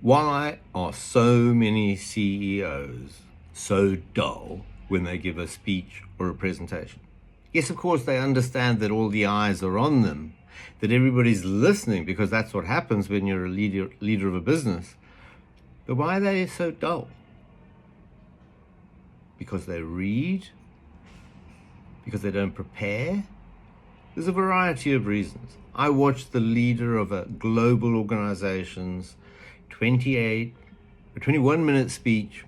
Why are so many CEOs so dull when they give a speech or a presentation? Yes, of course, they understand that all the eyes are on them, that everybody's listening, because that's what happens when you're a leader of a business. But why are they so dull? Because they read? Because they don't prepare? There's a variety of reasons. I watched the leader of a global organization's 21-minute speech,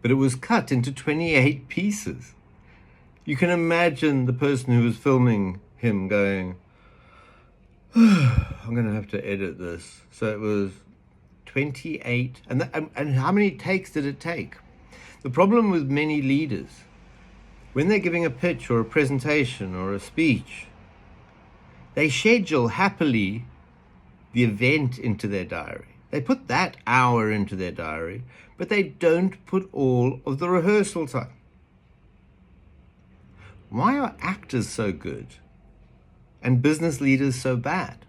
but it was cut into 28 pieces. You can imagine the person who was filming him going, I'm going to have to edit this. So it was 28. And how many takes did it take? The problem with many leaders, when they're giving a pitch or a presentation or a speech, they schedule happily the event into their diary. They put that hour into their diary, but they don't put all of the rehearsal time. Why are actors so good and business leaders so bad?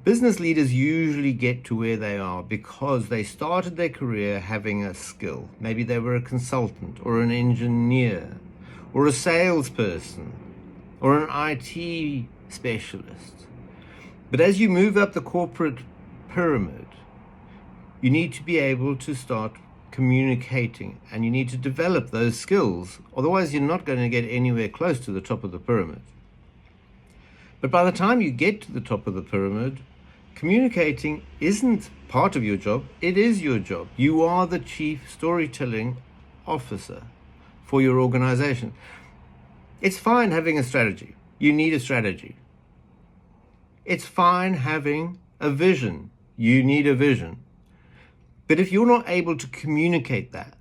Business leaders usually get to where they are because they started their career having a skill. Maybe they were a consultant or an engineer or a salesperson or an IT specialist. But as you move up the corporate pyramid, you need to be able to start communicating, and you need to develop those skills. Otherwise, you're not going to get anywhere close to the top of the pyramid. But by the time you get to the top of the pyramid, communicating isn't part of your job, it is your job. You are the chief storytelling officer for your organization. It's fine having a strategy. You need a strategy. It's fine having a vision. You need a vision. But if you're not able to communicate that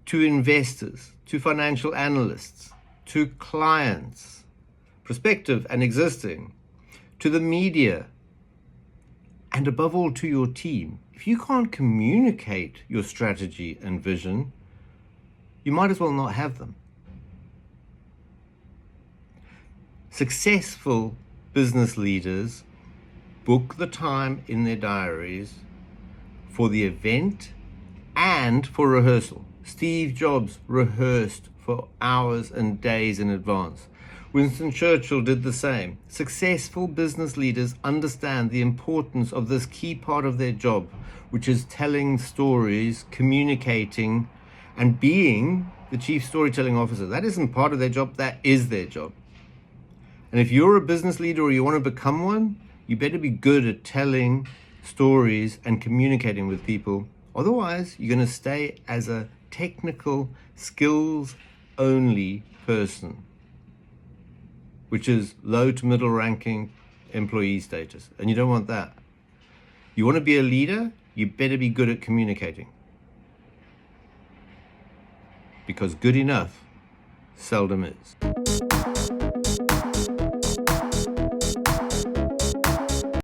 to investors, to financial analysts, to clients, prospective and existing, to the media, and above all to your team, if you can't communicate your strategy and vision, you might as well not have them. Successful business leaders book the time in their diaries for the event and for rehearsal. Steve Jobs rehearsed for hours and days in advance. Winston Churchill did the same. Successful business leaders understand the importance of this key part of their job, which is telling stories, communicating, and being the chief storytelling officer. That isn't part of their job, that is their job. And if you're a business leader or you want to become one, you better be good at telling stories and communicating with people. Otherwise, you're going to stay as a technical, skills-only person, which is low to middle ranking employee status. And you don't want that. You want to be a leader, you better be good at communicating. Because good enough seldom is.